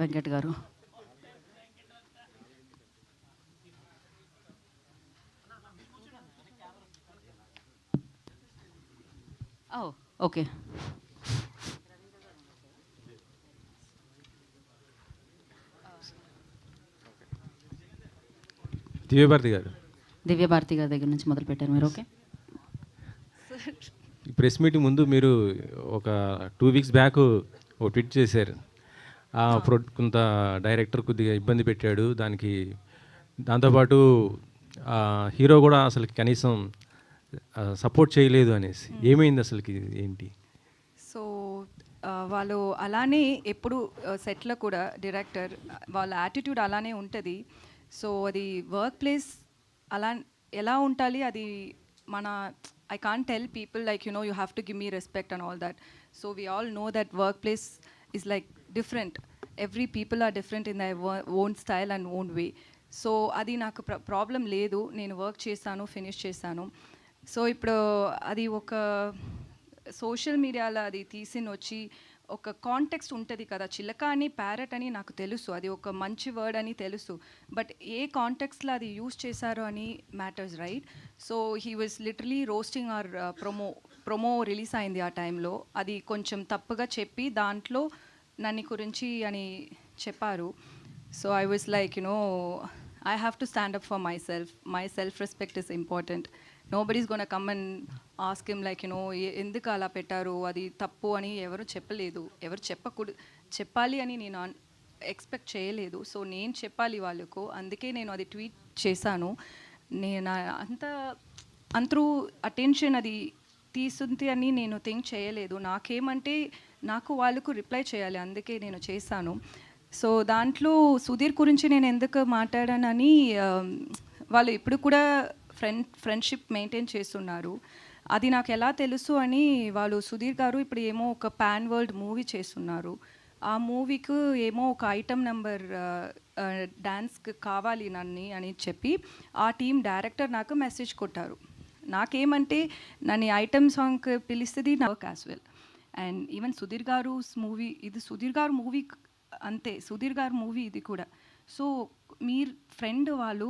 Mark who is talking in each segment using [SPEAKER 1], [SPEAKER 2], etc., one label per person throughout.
[SPEAKER 1] వెంకట్ గారు. ఓకే.
[SPEAKER 2] దివ్యభారతి గారు,
[SPEAKER 1] దివ్యభారతి గారి దగ్గర నుంచి మొదలు పెట్టారు మీరు. ఓకే.
[SPEAKER 2] ఈ ప్రెస్ మీటింగ్ ముందు మీరు ఒక 2 వీక్స్ బ్యాక్ ఒక ట్వీట్ చేశారు. కొంత డైరెక్టర్ కొద్దిగా ఇబ్బంది పెట్టాడు, దాంతోపాటు హీరో కూడా అసలు కనీసం సపోర్ట్ చేయలేదు అనేసి. ఏమైంది అసలుకి, ఏంటి?
[SPEAKER 3] సో వాళ్ళు అలానే ఎప్పుడు సెట్లో కూడా డైరెక్టర్ వాళ్ళ యాటిట్యూడ్ అలానే ఉంటుంది. సో అది వర్క్ ప్లేస్ అలా ఎలా ఉండాలి అది మన I can't tell people like, you know, you have to give me respect and all that. So we all know that workplace is like different. Every people are different in their own style and own way. So అది నాకు problem లేదు, నేను work చేశాను, finish చేశాను. So ఇప్పుడు అది ఒక social మీడియాలో అది తీసిన వచ్చి ఒక కాంటెక్స్ట్ ఉంటుంది కదా, చిలక అని ప్యారెట్ అని నాకు తెలుసు, అది ఒక మంచి వర్డ్ అని తెలుసు, బట్ ఏ కాంటెక్స్ట్లో అది యూజ్ చేశారో అని matters, right? So he was literally roasting our promo release అయింది ఆ టైంలో, అది కొంచెం తప్పుగా చెప్పి దాంట్లో నన్ను గురించి అని చెప్పారు. So I was like, you know, I have to stand up for myself. My self-respect is important. Nobody's going to come and ask him like, you know, ఎందుకు అలా పెట్టారు, అది తప్పు అని ఎవరు చెప్పలేదు, ఎవరు చెప్పాలి అని నేను ఎక్స్పెక్ట్ చేయలేదు. సో నేను చెప్పాలి వాళ్ళకు, అందుకే నేను అది ట్వీట్ చేశాను. నేను అంతరూ అటెన్షన్ అది తీసుంది అని నేను థింక్ చేయలేదు. నాకేమంటే నాకు వాళ్ళకు రిప్లై చేయాలి, అందుకే నేను చేశాను. సో దాంట్లో సుధీర్ గురించి నేను ఎందుకు మాట్లాడానని, వాళ్ళు ఇప్పుడు కూడా ఫ్రెండ్షిప్ మెయింటైన్ చేస్తున్నారు. అది నాకు ఎలా తెలుసు అని, వాళ్ళు సుధీర్ గారు ఇప్పుడు ఏమో ఒక పాన్ వరల్డ్ మూవీ చేస్తున్నారు. ఆ మూవీకి ఏమో ఒక ఐటమ్ నెంబర్ డ్యాన్స్కి కావాలి నన్ను అని చెప్పి ఆ టీం డైరెక్టర్ నాకు మెసేజ్ కొట్టారు. నాకేమంటే నన్ను ఐటమ్ సాంగ్కి పిలుస్తుంది నా work as well. And even Sudheer గారు మూవీ, ఇది సుధీర్ గారు మూవీ అంతే, సుధీర్ గారు మూవీ ఇది కూడా. సో మీరు ఫ్రెండ్ వాళ్ళు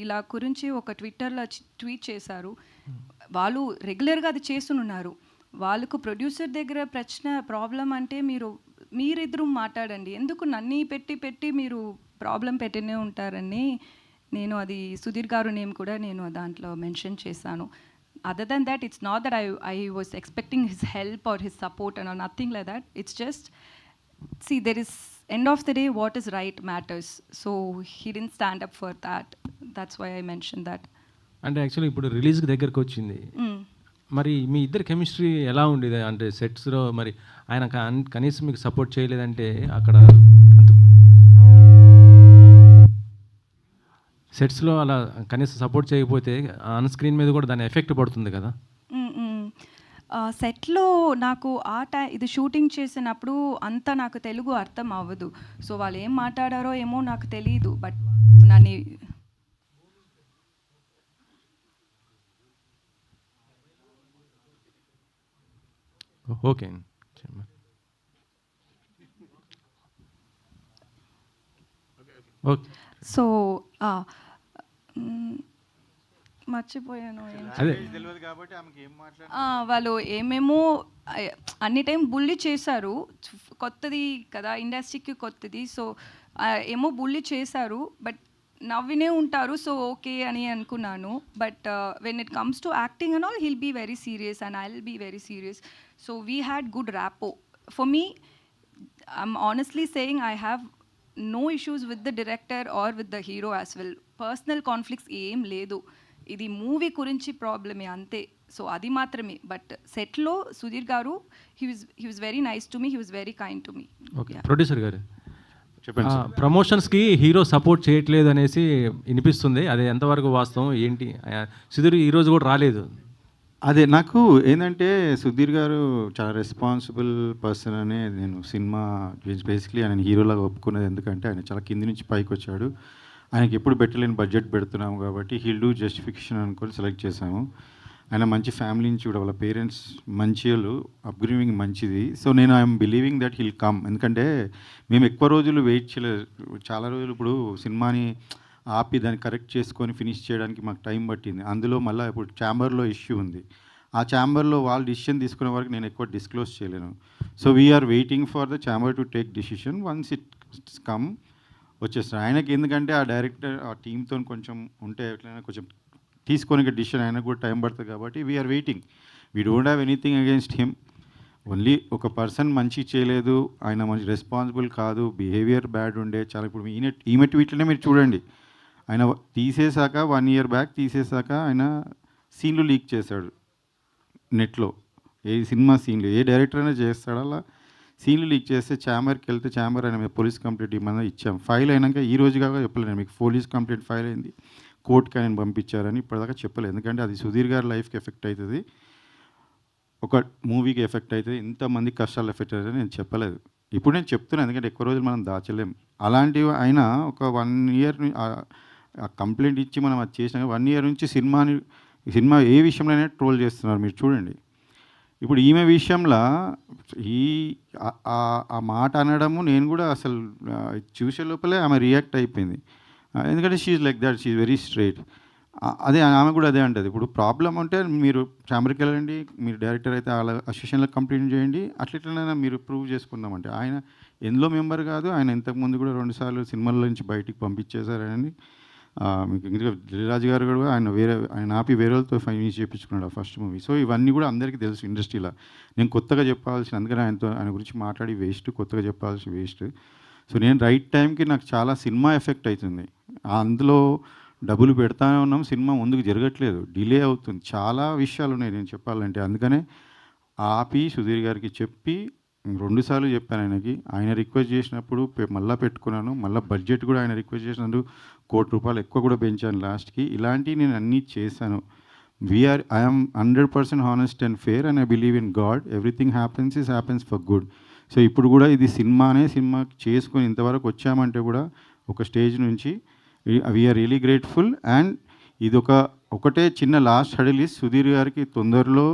[SPEAKER 3] ఇలా గురించి ఒక ట్విట్టర్లో ట్వీట్ చేశారు. వాళ్ళు రెగ్యులర్గా అది చేస్తున్నారు. వాళ్ళకు ప్రొడ్యూసర్ దగ్గర ప్రాబ్లం అంటే మీరిద్దరూ మాట్లాడండి, ఎందుకు నన్ను పెట్టి మీరు ప్రాబ్లం పెట్టినే ఉంటారని నేను అది సుధీర్ గారు నేమ్ కూడా నేను దాంట్లో మెన్షన్ చేశాను. Other than that, it's not that I was expecting his help or his support or nothing like that. It's just, see, there is, end of the day, what is right matters. So he didn't stand up for that. That's why I mentioned that.
[SPEAKER 2] అంటే actually ఇప్పుడు రిలీజ్కి దగ్గరకు వచ్చింది, మరి మీ ఇద్దరు chemistry ఎలా ఉండేది? అంటే సెట్స్లో మరి ఆయన కనీసం మీకు సపోర్ట్ చేయలేదంటే, అక్కడ సెట్స్లో అలా కనీసం సపోర్ట్ చేయకపోతే ఆన్ స్క్రీన్ మీద కూడా దాని ఎఫెక్ట్ పడుతుంది కదా.
[SPEAKER 3] సెట్లో నాకు ఇది షూటింగ్ చేసినప్పుడు అంతా నాకు తెలుగు అర్థం అవ్వదు. సో వాళ్ళు ఏం మాట్లాడారో ఏమో నాకు తెలియదు, బట్ నన్ను
[SPEAKER 2] ఓకే. ఓకే.
[SPEAKER 3] సో మర్చిపోయాను. వాళ్ళు ఏమేమో అన్ని టైం బుల్లి చేశారు, కొత్తది కదా, ఇండస్ట్రీకి కొత్తది. సో ఏమో బుల్లి చేశారు, బట్ నవ్వినే ఉంటారు. సో ఓకే అని అనుకున్నాను. But when it comes to acting and all, he'll be very serious and I will be very serious. So we had good rapport. For me, I'm honestly saying, I have no issues with the director or with the hero as well. Personal conflicts ఏం లేదు, ఇది movie గురించి ప్రాబ్లమే అంతే. So అది మాత్రమే. But సెట్లో సుధీర్ గారు, he was very nice to me, he was very kind to me.
[SPEAKER 2] Okay. Producer గారు చెప్పండి. ప్రమోషన్స్కి హీరో సపోర్ట్ చేయట్లేదు అనేసి వినిపిస్తుంది, అది ఎంతవరకు వాస్తవం ఏంటి? సుధీర్ ఈరోజు కూడా రాలేదు.
[SPEAKER 4] అదే నాకు ఏంటంటే, సుధీర్ గారు చాలా రెస్పాన్సిబుల్ పర్సన్ అనే నేను సినిమా బేసిక్లీ ఆయన హీరోలాగా ఒప్పుకున్నది. ఎందుకంటే ఆయన చాలా కింది నుంచి పైకి వచ్చాడు. ఆయనకి ఎప్పుడు పెట్టలేని బడ్జెట్ పెడుతున్నాము కాబట్టి హీల్ డూ జస్టిఫికేషన్ అనుకొని సెలెక్ట్ చేశాము. ఆయన మంచి ఫ్యామిలీ నుంచి కూడా వాళ్ళ పేరెంట్స్ మంచి వాళ్ళు, అప్గ్రేవింగ్ మంచిది. సో నేను I'm believing that hill come. ఎందుకంటే మేము ఎక్కువ రోజులు వెయిట్ చేయలేదు. చాలా రోజులు ఇప్పుడు సినిమాని ఆపి దాన్ని కరెక్ట్ చేసుకొని ఫినిష్ చేయడానికి మాకు టైం పట్టింది. అందులో మళ్ళీ ఇప్పుడు ఛాంబర్లో ఇష్యూ ఉంది. ఆ ఛాంబర్లో వాళ్ళు డిసిషన్ తీసుకునే వరకు నేను ఎక్కువ డిస్క్లోజ్ చేయలేను. So we're waiting for the chamber to take decision. Once it come వచ్చేస్తాడు ఆయనకి. ఎందుకంటే ఆ డైరెక్టర్ ఆ టీంతో కొంచెం ఉంటే ఎట్లయినా కొంచెం తీసుకొని డిసిషన్ ఆయనకు కూడా టైం పడుతుంది కాబట్టి we're waiting. We don't have anything against him. Only ఒక పర్సన్ మంచి చేయలేదు, ఆయన మంచి రెస్పాన్సిబుల్ కాదు, బిహేవియర్ బ్యాడ్ ఉండే చాలా. ఇప్పుడు ఈమె ట్వీట్లనే మీరు చూడండి, ఆయన తీసేశాక 1 year బ్యాక్ తీసేశాక ఆయన సీన్లు లీక్ చేశాడు నెట్లో. ఏ సినిమా సీన్లు ఏ డైరెక్టర్ అయినా చేస్తాడు అలా సీన్లు లీక్ చేస్తే ఛాంబర్కి వెళ్తే ఛాంబర్ ఆయన మీద పోలీస్ కంప్లైంట్ ఇవ్వమని ఇచ్చాం. ఫైల్ అయినాక ఈ రోజు కాక చెప్పలేను మీకు, పోలీస్ కంప్లైంట్ ఫైల్ అయింది, కోర్టుకి ఆయన పంపించారని ఇప్పటిదాకా చెప్పలేదు. ఎందుకంటే అది సుధీర్ గారి లైఫ్కి ఎఫెక్ట్ అవుతుంది, ఒక మూవీకి ఎఫెక్ట్ అవుతుంది, ఇంతమంది కష్టాలు ఎఫెక్ట్ అవుతుంది నేను చెప్పలేదు. ఇప్పుడు నేను చెప్తున్నాను ఎందుకంటే ఎక్కువ రోజులు మనం దాచలేం. అలాంటివి ఆయన ఒక 1 year ఆ కంప్లైంట్ ఇచ్చి మనం అది చేసినాక 1 year నుంచి సినిమా ఏ విషయంలోనే ట్రోల్ చేస్తున్నారు మీరు చూడండి. ఇప్పుడు ఈమె విషయంలో ఆ మాట అనడము నేను కూడా అసలు చూసే లోపలే ఆమె రియాక్ట్ అయిపోయింది. ఎందుకంటే she's like that, she's very straight. అదే ఆమె కూడా అదే అంటుంది. ఇప్పుడు ప్రాబ్లం ఉంటే మీరు ఛాంబర్కి వెళ్ళండి, మీరు డైరెక్టర్ అయితే వాళ్ళ అసోసియేషన్లో కంప్లైంట్ చేయండి, అట్లయినా మీరు ప్రూవ్ చేసుకుందామంటే. ఆయన ఎందులో మెంబర్ కాదు, ఆయన ఇంతకుముందు కూడా 2 సార్లు సినిమాల నుంచి బయటికి పంపించేశారని మీకు ఇంకా దిల్రాజు గారు కూడా ఆయన ఆపి వేరే వాళ్ళతో ఫైనల్ చేయించుకున్నాడు ఆ ఫస్ట్ మూవీ. సో ఇవన్నీ కూడా అందరికీ తెలుసు ఇండస్ట్రీలో. నేను కొత్తగా చెప్పాల్సిన, అందుకని ఆయన గురించి మాట్లాడి వేస్ట్, కొత్తగా చెప్పాల్సి వేస్ట్. సో నేను రైట్ టైంకి నాకు చాలా సినిమా ఎఫెక్ట్ అవుతుంది, అందులో డబ్బులు పెడతానే ఉన్నాం, సినిమా ముందుకు జరగట్లేదు, డిలే అవుతుంది, చాలా విషయాలు ఉన్నాయి నేను చెప్పాలంటే. అందుకనే ఆపి సుధీర్ గారికి చెప్పి 2 సార్లు చెప్పాను ఆయనకి. ఆయన రిక్వెస్ట్ చేసినప్పుడు మళ్ళీ పెట్టుకున్నాను, మళ్ళీ బడ్జెట్ కూడా ఆయన రిక్వెస్ట్ చేసినందుకు ₹1 కోటి ఎక్కువ కూడా పెంచాను లాస్ట్కి. ఇలాంటివి నేను అన్నీ చేశాను. I'm 100% honest and fair and I believe in God. Everything happens for good. So ఇప్పుడు కూడా ఇది సినిమా చేసుకొని ఇంతవరకు వచ్చామంటే కూడా ఒక స్టేజ్ నుంచి వీఆర్ రియలీ గ్రేట్ఫుల్. అండ్ ఇది ఒకటే చిన్న లాస్ట్ హడిల్ ఇస్, సుధీర్ గారికి తొందరలో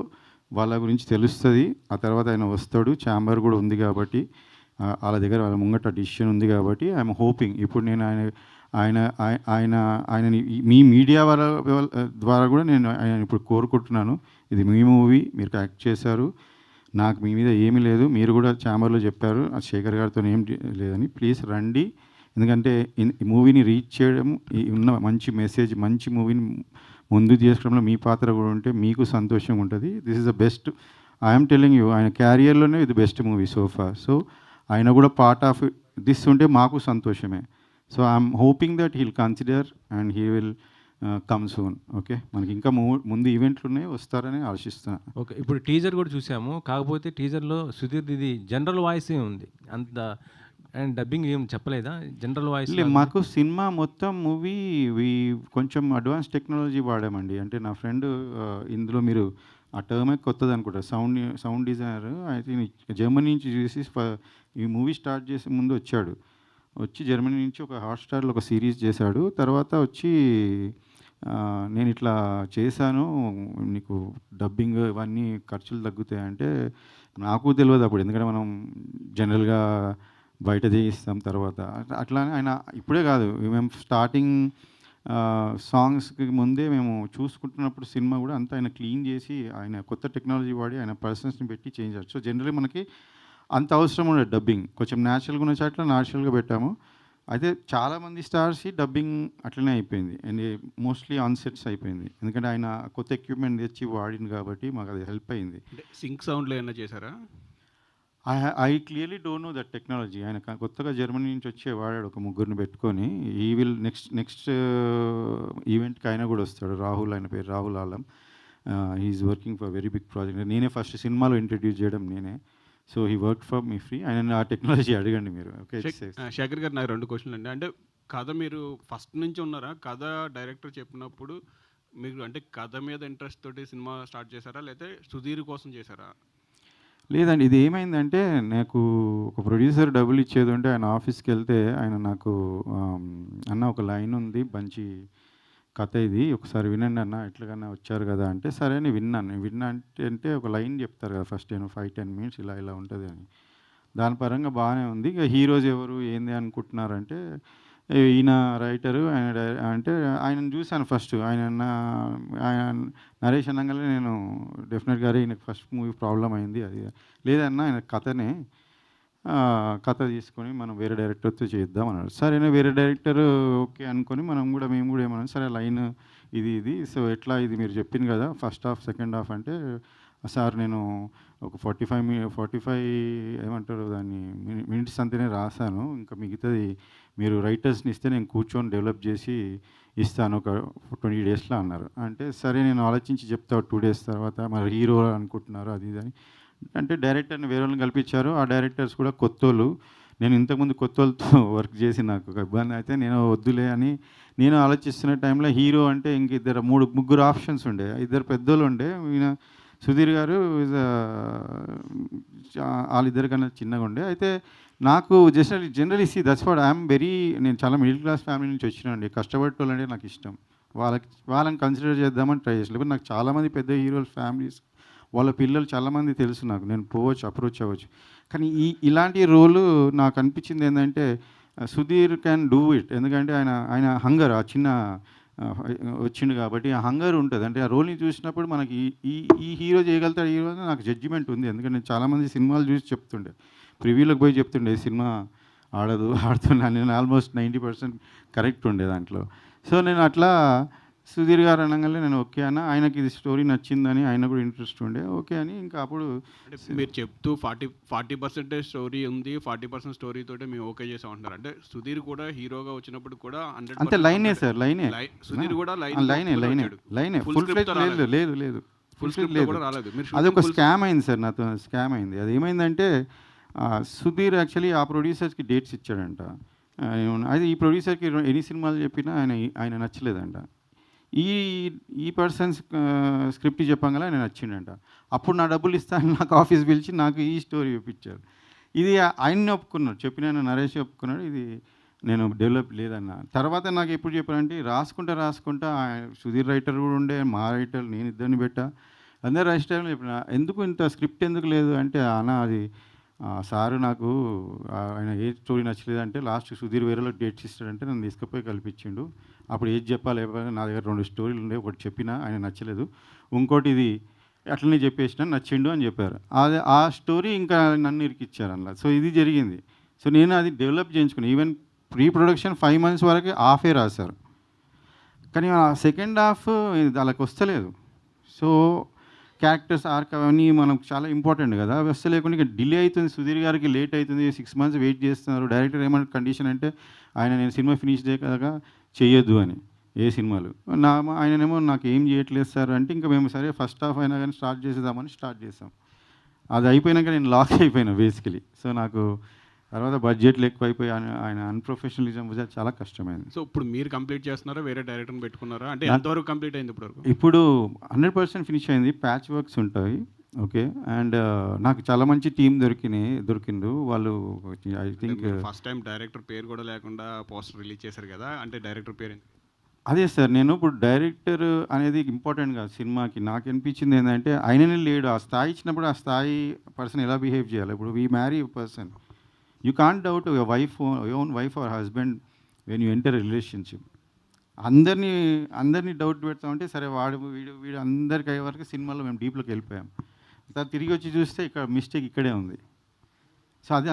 [SPEAKER 4] వాళ్ళ గురించి తెలుస్తుంది. ఆ తర్వాత ఆయన వస్తాడు, ఛాంబర్ కూడా ఉంది కాబట్టి వాళ్ళ దగ్గర వాళ్ళ ముంగట డిసిషన్ ఉంది కాబట్టి ఐఎమ్ హోపింగ్. ఇప్పుడు నేను ఆయనని మీ మీడియా ద్వారా కూడా నేను ఆయన ఇప్పుడు కోరుకుంటున్నాను, ఇది మీ మూవీ, మీరు యాక్ట్ చేశారు, నాకు మీ మీద ఏమీ లేదు, మీరు కూడా ఛాంబర్లో చెప్పారు శేఖర్ గారితో ఏం లేదని, ప్లీజ్ రండి. ఎందుకంటే ఈ మూవీని రీచ్ చేయడం, ఉన్న మంచి మెసేజ్, మంచి మూవీని ముందు చేసుకోవడంలో మీ పాత్ర కూడా ఉంటే మీకు సంతోషంగా ఉంటుంది. This is the best, I'm telling you, ఆయన క్యారియర్లోనే ఇది బెస్ట్ మూవీ సోఫా. సో ఆయన కూడా పార్ట్ ఆఫ్ దిస్ ఉంటే మాకు సంతోషమే. So I'm hoping that heal consider and he will come soon. Okay, మనకి ఇంకా ముందు ఈవెంట్లు ఉన్నాయి, వస్తారని ఆశిస్తున్నాను.
[SPEAKER 2] ఓకే, ఇప్పుడు టీజర్ కూడా చూసాము. కాకపోతే టీజర్లో సుధీర్ ఇది జనరల్ వాయిసే ఉంది, అంత అండ్ డబ్బింగ్ ఏం చెప్పలేదా? జనరల్ వాయిస్
[SPEAKER 4] మాకు సినిమా మొత్తం మూవీ కొంచెం అడ్వాన్స్ టెక్నాలజీ వాడామండి. అంటే నా ఫ్రెండ్ ఇందులో మీరు ఆ టర్మే కొత్తది అనుకుంటా, సౌండ్ డిజైనర్ అయితే జర్మనీ నుంచి చూసి ఈ మూవీ స్టార్ట్ చేసే ముందు వచ్చి జర్మనీ నుంచి ఒక హాట్స్టార్లో ఒక సిరీస్ చేశాడు. తర్వాత వచ్చి నేను ఇట్లా చేశాను, నీకు డబ్బింగ్ ఇవన్నీ ఖర్చులు తగ్గుతాయంటే నాకు తెలియదు అప్పుడు, ఎందుకంటే మనం జనరల్గా బయట చేయిస్తాం. తర్వాత అట్లానే ఆయన ఇప్పుడే కాదు, మేము స్టార్టింగ్ సాంగ్స్కి ముందే మేము చూసుకుంటున్నప్పుడు సినిమా కూడా అంతా ఆయన క్లీన్ చేసి ఆయన కొత్త టెక్నాలజీ వాడి ఆయన పర్సన్స్ని పెట్టి చేంజ్ చేయాలి. సో జనరల్లీ మనకి అంత అవసరం ఉండదు డబ్బింగ్, కొంచెం న్యాచురల్గా ఉన్న చాట్ల న్యాచురల్గా పెట్టాము. అయితే చాలామంది స్టార్స్ డబ్బింగ్ అట్లనే అయిపోయింది అండ్ మోస్ట్లీ ఆన్ సెట్స్ అయిపోయింది, ఎందుకంటే ఆయన కొత్త ఎక్విప్మెంట్ తెచ్చి వాడింది కాబట్టి మాకు అది హెల్ప్ అయింది.
[SPEAKER 5] సింక్ సౌండ్లో ఏమైనా చేశారా?
[SPEAKER 4] I clearly don't know that technology. ఆయన కొత్తగా జర్మనీ నుంచి వచ్చే వాడాడు, ఒక 3 పెట్టుకొని. ఈ విల్ నెక్స్ట్ ఈవెంట్కి ఆయన కూడా వస్తాడు, రాహుల్, ఆయన పేరు Rahul Alam. He's working for very big project. నేనే ఫస్ట్ సినిమాలో ఇంట్రడ్యూస్ చేయడం నేనే. So he work for me free. ఆయన ఆ టెక్నాలజీ అడగండి మీరు. ఓకే
[SPEAKER 5] శేఖర్ గారు, నాకు 2 క్వశ్చన్లు అండి. అంటే కథ మీరు ఫస్ట్ నుంచి ఉన్నారా? కథ డైరెక్టర్ చెప్పినప్పుడు మీరు అంటే కథ మీద ఇంట్రెస్ట్ తోటి సినిమా స్టార్ట్ చేశారా, లేకపోతే సుధీర్ కోసం చేశారా?
[SPEAKER 4] లేదండి, ఇది ఏమైందంటే నాకు ఒక ప్రొడ్యూసర్ డబ్బులు ఇచ్చేది ఉంటే ఆయన ఆఫీస్కి వెళ్తే ఆయన నాకు అన్న ఒక లైన్ ఉంది మంచి కథ ఇది ఒకసారి వినండి అన్న, ఎట్లాగన్నా వచ్చారు కదా అంటే సరే అని విన్నాను. నేను విన్నా అంటే ఒక లైన్ చెప్తారు కదా ఫస్ట్ 5-10 మినిట్స్ ఇలా ఇలా ఉంటుంది అని. దాని పరంగా బాగానే ఉంది. ఇక హీరోస్ ఎవరు ఏంది అనుకుంటున్నారంటే ఈయన రైటరు, అంటే ఆయనను చూశాను ఫస్ట్. ఆయన నరేష్ అనగానే నేను డెఫినెట్గా ఈయనకు ఫస్ట్ మూవీ ప్రాబ్లం అయింది అది. లేదన్నా ఆయన కథ తీసుకొని మనం వేరే డైరెక్టర్తో చేద్దాం అన్నాడు. సరేనా, వేరే డైరెక్టర్ ఓకే అనుకొని మేము కూడా ఏమన్నాం, సరే లైన్ ఇది సో ఎట్లా ఇది మీరు చెప్పింది కదా ఫస్ట్ హాఫ్ సెకండ్ హాఫ్ అంటే, సార్ నేను ఒక 45 ఏమంటారు దాన్ని మినిట్స్ అంతనే రాశాను, ఇంకా మిగతాది మీరు రైటర్స్ని ఇస్తే నేను కూర్చొని డెవలప్ చేసి ఇస్తాను ఒక 20 డేస్లో అన్నారు. అంటే సరే నేను ఆలోచించి చెప్తా 2 డేస్ తర్వాత, మరి హీరో అనుకుంటున్నారు అది ఇది అని. అంటే డైరెక్టర్ని వేరే వాళ్ళని కల్పించారు. ఆ డైరెక్టర్స్ కూడా కొత్తోళ్ళు. నేను ఇంతకుముందు కొత్తోళ్ళతో వర్క్ చేసి నాకు ఒక ఇబ్బంది అయితే నేను వద్దులే అని నేను ఆలోచిస్తున్న టైంలో హీరో అంటే ఇంక ముగ్గురు ఆప్షన్స్ ఉండే. 2 పెద్దోళ్ళు ఉండే. ఈయన సుధీర్ గారు వాళ్ళిద్దరికన్నా చిన్నగా ఉండే. అయితే నాకు generally that's what I'm very, నేను చాలా మిడిల్ క్లాస్ ఫ్యామిలీ నుంచి వచ్చినానండి. కష్టపడేటోళ్ళు అంటే నాకు ఇష్టం. వాళ్ళని కన్సిడర్ చేద్దామని ట్రై చేసలేదు. నాకు చాలామంది పెద్ద హీరోల ఫ్యామిలీస్ వాళ్ళ పిల్లలు చాలామంది తెలుసు నాకు, నేను అప్రోచ్ అవ్వచ్చు. కానీ ఇలాంటి రోలు నాకు అనిపించింది ఏంటంటే సుధీర్ క్యాన్ డూ ఇట్. ఎందుకంటే ఆయన హంగర్ ఆ చిన్న వచ్చిండు కాబట్టి ఆ హంగర్ ఉంటుంది. అంటే ఆ రోల్ని చూసినప్పుడు మనకి ఈ హీరో చేయగలుగుతాడు హీరో అని నాకు జడ్జిమెంట్ ఉంది. ఎందుకంటే నేను చాలామంది సినిమాలు చూసి చెప్తుండే, ప్రివ్యూలోకి పోయి చెప్తుండే సినిమా ఆడుతున్నా నేను ఆల్మోస్ట్ 90% కరెక్ట్ ఉండే దాంట్లో. సో నేను అట్లా సుధీర్ గారు అనగానే నేను ఓకే అన్న, ఆయనకి ఇది స్టోరీ నచ్చిందని ఆయన కూడా ఇంట్రెస్ట్ ఉండే ఓకే అని. ఇంకా అప్పుడు
[SPEAKER 5] మీరు చెప్తూ 40% స్టోరీ ఉంది, 40% స్టోరీ తోటే మేము ఓకే చేసాం అంటున్నారు. అంటే సుధీర్ కూడా హీరోగా వచ్చినప్పుడు కూడా
[SPEAKER 4] అంతే లైనే సార్, లైనే
[SPEAKER 5] సుధీర్ కూడా
[SPEAKER 4] లైనే ఫుల్ ఫ్లెజ్ లేదు
[SPEAKER 5] ఫుల్ స్క్రిప్ట్ కూడా రాలేదు.
[SPEAKER 4] అదొక స్కామ్ అయింది సార్, నాతో స్కామ్ అయింది. అది ఏమైందంటే సుధీర్ యాక్చువల్లీ ఆ ప్రొడ్యూసర్స్కి డేట్స్ ఇచ్చాడంట. అది ఈ ప్రొడ్యూసర్కి ఎన్ని సినిమాలు చెప్పినా ఆయన నచ్చలేదంట. ఈ పర్సన్స్ స్క్రిప్ట్ చెప్పంగా ఆయన నచ్చిండంట. అప్పుడు నా డబ్బులు ఇస్తాను నాకు ఆఫీస్ పిలిచి నాకు ఈ స్టోరీ చూపించారు. ఇది ఆయన్ని ఒప్పుకున్నాడు, చెప్పిన నరేష్ ఒప్పుకున్నాడు, ఇది నేను డెవలప్ లేదన్న. తర్వాత నాకు ఎప్పుడు చెప్పారంటే రాసుకుంటా సుధీర్ రైటర్ కూడా ఉండే, మా రైటర్ నేను ఇద్దరిని పెట్టా, అందరు రైటర్ చెప్పిన ఎందుకు ఇంత స్క్రిప్ట్ ఎందుకు లేదు అంటే అన్న అది సారు నాకు ఆయన ఏ స్టోరీ నచ్చలేదంటే లాస్ట్ సుధీర్ వేరేలో డేట్స్ ఇస్తాడంటే నన్ను తీసుకుపోయి కల్పించిండు. అప్పుడు ఏది చెప్పాలి నా దగ్గర 2 స్టోరీలు ఉండే, ఒకటి చెప్పినా ఆయన నచ్చలేదు, ఇంకోటి ఇది అట్లనే చెప్పేసిన నచ్చిండు అని చెప్పారు. ఆ స్టోరీ ఇంకా నన్ను ఇరికిచ్చారు అలా. సో ఇది జరిగింది. సో నేను అది డెవలప్ చేయించుకున్నాను. ఈవెన్ ప్రీ ప్రొడక్షన్ 5 months వరకు హాఫే రాశారు, కానీ ఆ సెకండ్ హాఫ్ వాళ్ళకి వస్తలేదు. సో క్యారెక్టర్స్ ఆర్క్ అవన్నీ మనకు చాలా ఇంపార్టెంట్ కదా, అవి వస్తే లేకుండా ఇక డిలే అవుతుంది, సుధీర్ గారికి లేట్ అవుతుంది, 6 months వెయిట్ చేస్తున్నారు. డైరెక్టర్ ఏమన్నా కండిషన్ అంటే నేను సినిమా ఫినిష్ చేయక చేయొద్దు అని ఏ సినిమాలు ఆయననేమో నాకు ఏం చేయట్లేదు సార్ అంటే, ఇంకా మేము సరే ఫస్ట్ హాఫ్ అయినా కానీ స్టార్ట్ చేసాం. అది అయిపోయినాక నేను లాక్ అయిపోయినా బేసికలీ. సో నాకు తర్వాత బడ్జెట్లు ఎక్కువైపోయి ఆయన అన్ప్రొఫెషనలిజం చాలా కష్టమైంది.
[SPEAKER 5] సో ఇప్పుడు మీరు కంప్లీట్ చేస్తున్నారా, వేరే డైరెక్టర్ని పెట్టుకున్నారా? అంటే ఎంతవరకు కంప్లీట్ అయింది
[SPEAKER 4] ఇప్పుడు 100% ఫినిష్ అయింది. ప్యాచ్ వర్క్స్ ఉంటాయి ఓకే. అండ్ నాకు చాలా మంచి టీం దొరికిండు వాళ్ళు. I think
[SPEAKER 5] first time director పేరు కూడా లేకుండా పోస్టర్ రిలీజ్ చేశారు కదా, అంటే డైరెక్టర్ పేరు
[SPEAKER 4] అదే సార్. నేను ఇప్పుడు డైరెక్టర్ అనేది ఇంపార్టెంట్ కాదు సినిమాకి. నాకు అనిపించింది ఏంటంటే ఆయననే లేడు. ఆ స్థాయి ఇచ్చినప్పుడు ఆ స్థాయి పర్సన్ ఎలా బిహేవ్ చేయాలి. ఇప్పుడు we marry person, you can't doubt your own wife or husband when you enter relationship. అందరినీ డౌట్ పెడతామంటే సరే వీడు అందరికి అయ్యే వరకు సినిమాలో మేము డీప్లోకి వెళ్ళిపోయాం. తర్వాత తిరిగి వచ్చి చూస్తే ఇక్కడ మిస్టేక్ ఇక్కడే ఉంది. సో అది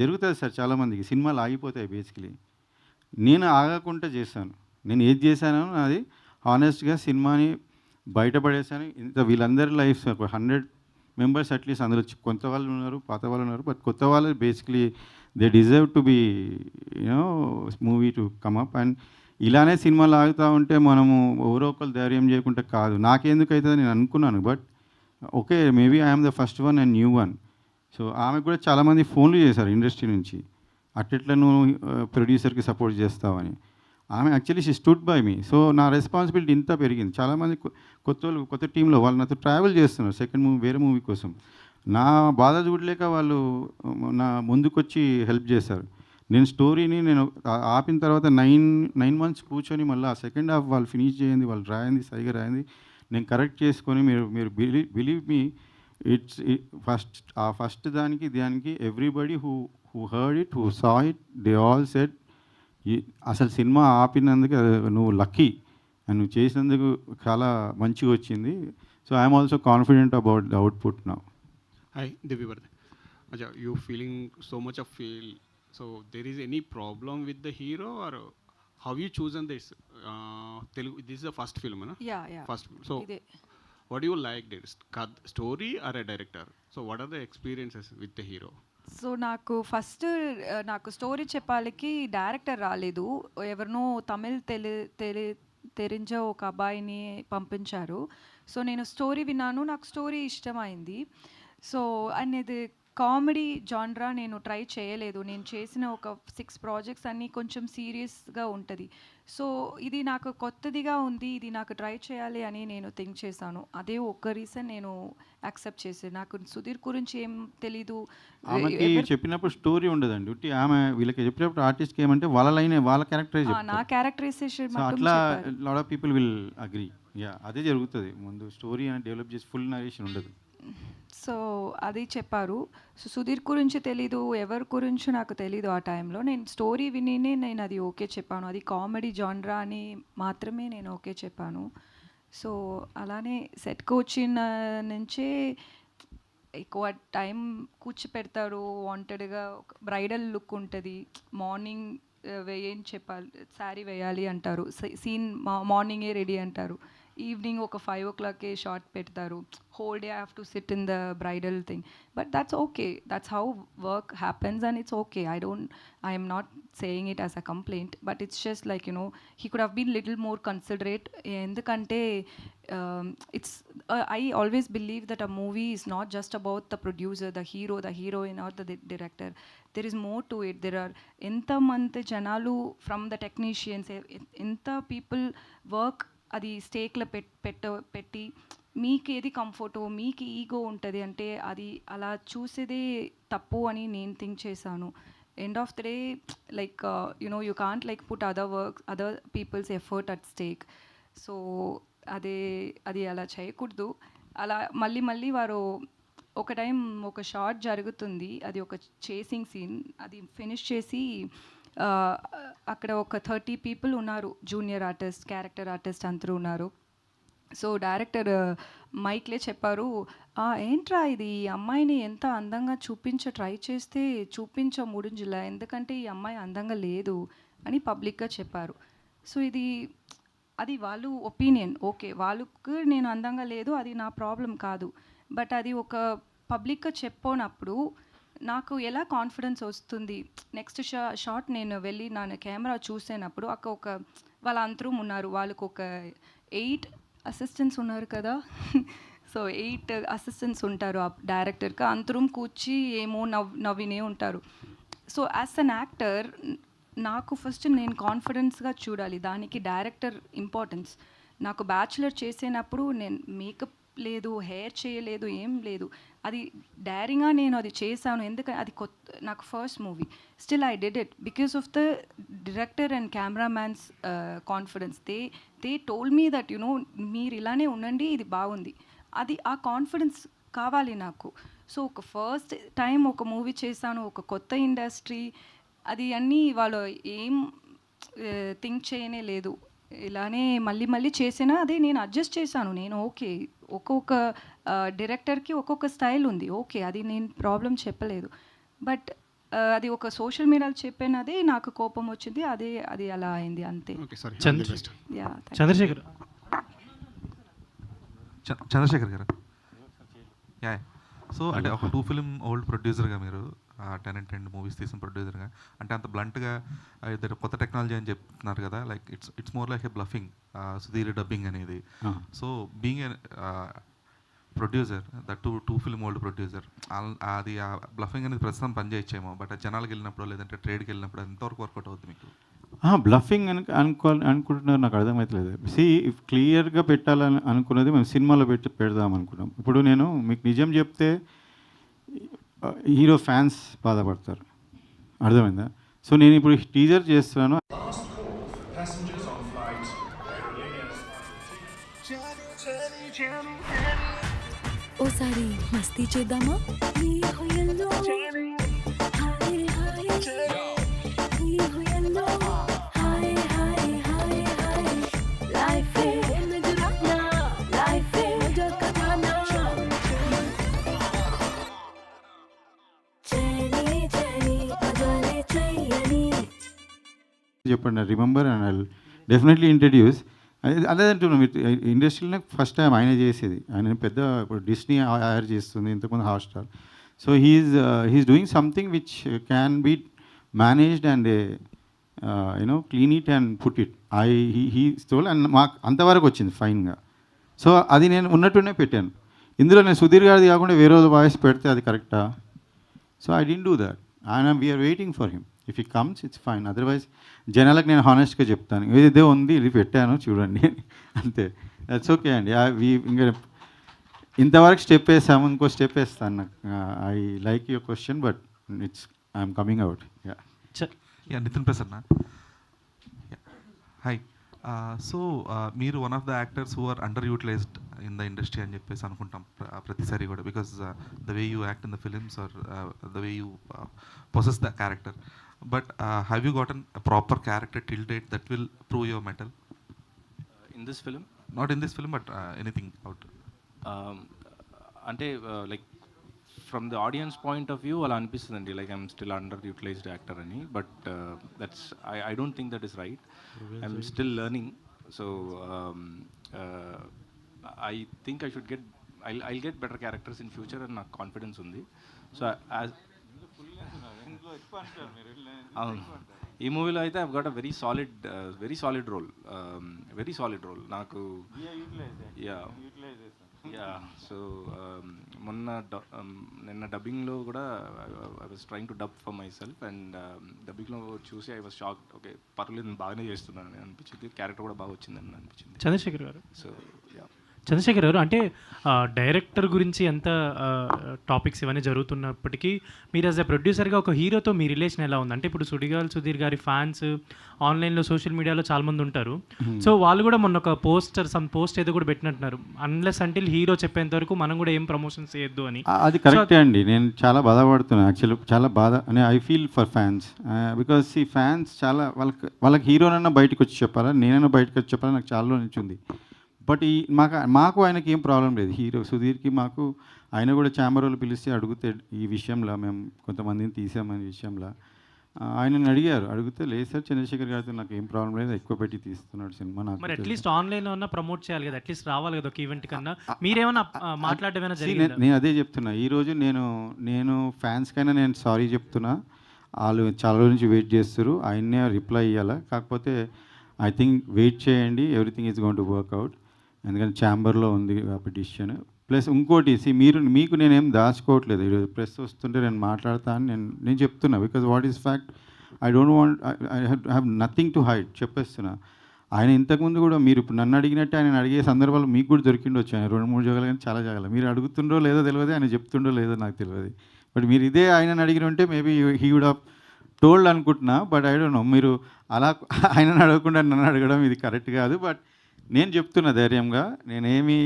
[SPEAKER 4] జరుగుతుంది సార్ చాలామందికి, సినిమాలు ఆగిపోతాయి బేసికలీ. నేను ఆగకుండా చేశాను. నేను ఏది చేశానో అది హానెస్ట్గా సినిమాని బయటపడేశాను. వీళ్ళందరి లైఫ్స్ 100 members అట్లీస్ట్ అందులో కొంత వాళ్ళు ఉన్నారు, పాత వాళ్ళు ఉన్నారు. బట్ కొత్త వాళ్ళు basically they deserve to be movie to come up. And ఇలానే సినిమాలు ఆగుతూ ఉంటే మనము ఎవరో ఒకరు ధైర్యం చేయకుండా కాదు. నాకెందుకు అవుతుంది నేను అనుకున్నాను. But okay, maybe I'm the first one and new one. So ఆమెకు కూడా చాలామంది ఫోన్లు చేశారు ఇండస్ట్రీ నుంచి, అట్లా నువ్వు ప్రొడ్యూసర్కి సపోర్ట్ చేస్తావని. ఆమె actually she stood by me. So నా రెస్పాన్సిబిలిటీ ఇంత పెరిగింది. చాలామంది కొత్త టీంలో వాళ్ళు నాతో ట్రావెల్ చేస్తున్నారు సెకండ్ మూవీ వేరే మూవీ కోసం. నా బాధ చూడలేక వాళ్ళు నా ముందుకొచ్చి హెల్ప్ చేశారు. నేను స్టోరీని నేను ఆపిన తర్వాత 9 months కూర్చొని మళ్ళీ ఆ సెకండ్ హాఫ్ వాళ్ళు ఫినిష్ చేయండి, వాళ్ళు రాయింది సరిగా రాయింది నేను కరెక్ట్ చేసుకొని మీరు బిలీవ్ మీ ఇట్స్ ఫస్ట్ దానికి everybody who heard it, who saw it, they all said అసలు సినిమా ఆపినందుకు నువ్వు లక్కీ అండ్ నువ్వు చేసినందుకు చాలా మంచిగా వచ్చింది. So I'm also confident about the output now.
[SPEAKER 5] Hi, Divya. Acha, you feeling so much of feel. So there is any problem with the hero or how you chosen this? Telugu. This is the first film, na?
[SPEAKER 3] Yeah.
[SPEAKER 5] First. So
[SPEAKER 3] ఇదే
[SPEAKER 5] what do you like? This story or a director? So what are the experiences with the hero?
[SPEAKER 3] So నాకు first నాకు story చెప్పాలికి director రాలేదు, ఎవరినో తెరించే ఒక అబ్బాయిని పంపించారు. So నేను story విన్నాను, నాకు స్టోరీ ఇష్టమైంది. సో అండ్ ఇది కామెడీ జాన్రా నేను ట్రై చేయలేదు. నేను చేసిన ఒక 6 projects అన్నీ కొంచెం సీరియస్గా ఉంటుంది. సో ఇది నాకు కొత్తదిగా ఉంది, ఇది నాకు ట్రై చేయాలి అని నేను థింక్ చేశాను. అదే ఒక్క రీజన్ నేను యాక్సెప్ట్ చేశాను. నాకు సుధీర్ గురించి ఏం తెలీదు.
[SPEAKER 4] ఆమెకి చెప్పినప్పుడు స్టోరీ ఉండదండి, ఉట్టి ఆమె వీళ్ళకి చెప్పినప్పుడు ఆర్టిస్ట్కి ఏమంటే వాళ్ళ లైనే వాళ్ళ క్యారెక్టరే
[SPEAKER 3] నా
[SPEAKER 4] చెప్తారు.
[SPEAKER 3] క్యారెక్టరైజేషన్
[SPEAKER 4] సో అట్లా lot of people will agree. Yeah అదే జరుగుతుంది. ముందు స్టోరీ అని డెవలప్ చేసి ఫుల్ నరేషన్ ఉండదు.
[SPEAKER 3] సో అది చెప్పారు. సో సుధీర్ గురించి తెలీదు, ఎవరి గురించి నాకు తెలీదు ఆ టైంలో. నేను స్టోరీ వినినే నేను అది ఓకే చెప్పాను. అది కామెడీ జాన్రా అని మాత్రమే నేను ఓకే చెప్పాను. సో అలానే సెట్కి వచ్చిన నుంచే ఎక్కువ టైం కూర్చోపెడతారు. వాంటెడ్గా బ్రైడల్ లుక్ ఉంటుంది. మార్నింగ్ ఏం చెప్పాలి, శారీ వేయాలి అంటారు, సీన్ మార్నింగే రెడీ అంటారు, ఈవినింగ్ ఒక 5 o'clock షార్ట్ పెడతారు, whole day I have to sit in the bridal thing. But that's okay, that's how work happens and it's okay. I am not saying it as a complaint, but it's just like he could have been little more considerate. ఎందుకంటే it's I always believe that a movie is not just about the producer, the hero, the heroine or the director. There is more to it. There are enta mante janalu from the technicians, enta people work అది స్టేక్లో పెట్టి మీకు ఏది కంఫర్టో, మీకు ego ఉంటుంది అంటే అది అలా చూసేదే తప్పు అని నేను థింక్ చేశాను. End of the day like you can't like put other people's effort at stake. So అది అలా చేయకూడదు. అలా మళ్ళీ వారు ఒక టైం ఒక షార్ట్ జరుగుతుంది, అది ఒక చేసింగ్ సీన్, అది ఫినిష్ చేసి అక్కడ ఒక 30 people ఉన్నారు, జూనియర్ ఆర్టిస్ట్, క్యారెక్టర్ ఆర్టిస్ట్ అందరూ ఉన్నారు. సో డైరెక్టర్ మైక్లే చెప్పారు, ఏంట్రా ఇది, ఈ అమ్మాయిని ఎంత అందంగా ట్రై చేస్తే చూపించ ఎందుకంటే ఈ అమ్మాయి అందంగా లేదు అని పబ్లిక్గా చెప్పారు. సో అది వాళ్ళు ఒపీనియన్, ఓకే వాళ్ళకు నేను అందంగా లేదు అది నా ప్రాబ్లం కాదు. బట్ అది ఒక పబ్లిక్గా చెప్పినప్పుడు నాకు ఎలా కాన్ఫిడెన్స్ వస్తుంది. నెక్స్ట్ షాట్ నేను వెళ్ళి నా కెమెరా చూసినప్పుడు అక్కడ వాళ్ళందరూ ఉన్నారు, వాళ్ళకు ఒక 8 assistants ఉన్నారు కదా. సో 8 assistants ఉంటారు ఆ డైరెక్టర్కి, అందరం కూర్చి ఏమో నవ్వినే ఉంటారు. సో యాజ్ అన్ యాక్టర్ నాకు ఫస్ట్ నేను కాన్ఫిడెన్స్గా చూడాలి, దానికి డైరెక్టర్ ఇంపార్టెన్స్. నాకు బ్యాచులర్ చేసేటప్పుడు నేను మేకప్ లేదు, హెయిర్ చేయలేదు, ఏం లేదు, అది డైరింగ్గా నేను అది చేశాను. ఎందుకంటే అది నాకు first movie. Still I did it because of the director and cameramans confidence. They told me that మీరు ఇలానే ఉండండి, ఇది బాగుంది. అది ఆ కాన్ఫిడెన్స్ కావాలి నాకు. సో ఒక ఫస్ట్ టైం ఒక మూవీ చేశాను, ఒక కొత్త ఇండస్ట్రీ, అది అన్నీ వాళ్ళు ఏం థింక్ చేయనే లేదు. ఇలానే మళ్ళీ చేసినా అదే నేను అడ్జస్ట్ చేశాను. నేను ఓకే, ఒక్కొక్క డైరెక్టర్కి ఒక్కొక్క స్టైల్ ఉంది, ఓకే అది నేను ప్రాబ్లం చెప్పలేదు. బట్ అది ఒక సోషల్ మీడియాలో చెప్పినదే నాకు కోపం వచ్చింది, అది అలా అయింది అంతే.
[SPEAKER 6] చంద్రశేఖర్ గారు, యా. సో అంటే ఒక 2 film ఓల్డ్ ప్రొడ్యూసర్గా మీరు 10 and 10 మూవీస్ తీసిన ప్రొడ్యూసర్గా, అంటే అంత బ్లంట్గా ఇద్దరు కొత్త టెక్నాలజీ అని చెప్తున్నారు కదా, like it's more like a bluffing, Sudheer dubbing అనేది. So being a producer, that 2 film old producer, అది ఆ బ్లఫింగ్ అనేది ప్రస్తుతం పనిచేయచ్చేమో, బట్ జనాలకు వెళ్ళినప్పుడు లేదంటే ట్రేడ్కి వెళ్ళినప్పుడు ఎంతవరకు వర్కౌట్ అవుతుంది మీకు?
[SPEAKER 4] బ్లఫింగ్ అనుకుంటున్నారు, నాకు అర్థమవుతలేదు. క్లియర్గా పెట్టాలని అనుకున్నది మేము సినిమాలో పెడదాం అనుకున్నాం. ఇప్పుడు నేను మీకు నిజం చెప్తే హీరో ఫ్యాన్స్ బాధపడతారు, అర్థమైందా? సో నేను ఇప్పుడు టీజర్ చేస్తున్నాను.
[SPEAKER 7] ఓసారి మస్తీ చేద్దామా ఈ హుయల్లో హాయ్ హాయ్ ఈ హుయల్లో hi hi hi hi life ఏ మజరానా లైఫ్ ఏ మజకతానా చైనీ చైనీ మజాలే చైనీ
[SPEAKER 4] చెప్పండి, remember and I definitely introduce. అదే అంటున్నాం, మీరు ఇండస్ట్రీలోనే ఫస్ట్ టైం ఆయన చేసేది. ఆయన పెద్ద ఇప్పుడు డిస్నీ హైర్ చేస్తుంది, ఇంతకుముందు Hotstar. So he's doing something which can be managed and you know clean it and put it. He stole and మాకు అంతవరకు వచ్చింది ఫైన్గా. సో అది నేను ఉన్నట్టునే పెట్టాను. ఇందులో నేను సుధీర్ గారిది కాకుండా వేరే వాయిస్ పెడితే అది కరెక్టా? So I didn't do that. ఆయన we're waiting for him. If he comes it's fine, otherwise జనాలకు నేను హానెస్ట్గా చెప్తాను, ఇదే ఉంది, ఇది పెట్టాను చూడండి అంతే. దట్స్ ఓకే అండి. ఇంకా ఇంతవరకు స్టెప్ వేసాము, ఇంకో స్టెప్ వేస్తాను. నాకు I like your question but it's I'm coming out.
[SPEAKER 6] Yeah Nitin Prasanna. Hi. So మీరు one of the actors who are underutilised in the industry అని చెప్పేసి అనుకుంటాం ప్రతిసారి కూడా, because the way you act in the films are the way you possess the character. But have you gotten a proper character till date that will prove your mettle?
[SPEAKER 8] In this film,
[SPEAKER 6] not in this film but anything out.
[SPEAKER 8] అంటే like from the audience point of view అలా అనిపిస్తుందండి, like I'm still underutilised actor అని. But that's I don't think that is right. I'm still learning. So I think I should get I'll get better characters in future అని నాకు confidence ఉంది. So అవును, ఈ మూవీలో అయితే I've got a very solid role నాకు. Yeah so నిన్న డబ్బింగ్లో కూడా I was trying to dub for my self and డబ్బింగ్లో చూసి ఐ వాజ్ షాక్డ్. ఓకే పర్లేదు, నేను బాగానే చేస్తున్నాను అని అనిపించింది, క్యారెక్టర్ కూడా బాగా వచ్చిందని అనిపించింది.
[SPEAKER 9] చంద్రశేఖర్ గారు,
[SPEAKER 8] సో యా
[SPEAKER 9] చంద్రశేఖర్ గారు, అంటే డైరెక్టర్ గురించి ఎంత టాపిక్స్ ఇవన్నీ జరుగుతున్నప్పటికీ మీరు యాజ్ ఎ ప్రొడ్యూసర్గా ఒక హీరోతో మీ రిలేషన్ ఎలా ఉంది? అంటే ఇప్పుడు సుధీర్ గారి ఫ్యాన్స్ ఆన్లైన్లో సోషల్ మీడియాలో చాలామంది ఉంటారు. సో వాళ్ళు కూడా మొన్న ఒక పోస్ట్ ఏదో కూడా పెట్టినట్టున్నారు, అన్లెస్ అంటే హీరో చెప్పేంత వరకు మనం కూడా ఏం ప్రమోషన్స్ చేయొద్దు అని.
[SPEAKER 4] అది కరెక్టే అండి. నేను చాలా బాధపడుతున్నాను యాక్చువల్లీ, చాలా బాధ అని I feel for fans. Because ఈ ఫ్యాన్స్ చాలా వాళ్ళకి హీరోనైనా బయటకు వచ్చి చెప్పాలా, నేనైనా బయటకు వచ్చి చెప్పాలా, నాకు చాలా నుంచి ఉంది. బట్ మాకు ఆయనకి ఏం ప్రాబ్లం లేదు, హీరో సుధీర్కి మాకు. ఆయన కూడా ఛాంబర్ వాళ్ళు పిలిస్తే అడిగితే ఈ విషయంలో మేము కొంతమందిని తీసామనే విషయంలో ఆయనని అడిగితే లేదు సార్, చంద్రశేఖర్ గారితో నాకు ఏం ప్రాబ్లం లేదు, ఎక్కువ పెట్టి తీస్తున్నాడు సినిమా. నాకు
[SPEAKER 9] మరి అట్లీస్ట్ ఆన్లైన్లో ఉన్న ప్రమోట్ చేయాలి కదా, అట్లీస్ట్ రావాలి కదా ఒక ఈవెంట్ కన్నా. మీరేమైనా మాట్లాడేమైనా జరిగిందా?
[SPEAKER 4] నేను అదే చెప్తున్నా, ఈరోజు నేను ఫ్యాన్స్కైనా నేను సారీ చెప్తున్నా. వాళ్ళు చాలా రోజుల నుంచి వెయిట్ చేస్తారు, ఆయన్నే రిప్లై ఇవ్వాలా. కాకపోతే ఐ థింక్ వెయిట్ చేయండి, everything is going to work out. ఎందుకంటే ఛాంబర్లో ఉంది పిటిషన్. ప్లస్ ఇంకోటి మీకు నేనేం దాచుకోవట్లేదు. ఈరోజు ప్రెస్ వస్తుంటే నేను మాట్లాడతా అని నేను చెప్తున్నా. Because what is fact, I don't want, I have nothing to hide, చెప్పేస్తున్నా. ఆయన ఇంతకుముందు కూడా మీరు ఇప్పుడు నన్ను అడిగినట్టే ఆయన అడిగే సందర్భాలు మీకు కూడా దొరికిండొచ్చు. ఆయన 2-3 జాగాలు కానీ చాలా జాగాలు మీరు అడుగుతుండో లేదో తెలియదు, ఆయన చెప్తుండో లేదో నాకు తెలియదు. బట్ మీరు ఇదే ఆయనను అడిగిన ఉంటే maybe he would have told అనుకుంటున్నా. బట్ ఐ డోంట్ నో, మీరు అలా ఆయనను అడగకుండా నన్ను అడగడం ఇది కరెక్ట్ కాదు. బట్ నేను చెప్తున్నా ధైర్యంగా, నేనేమి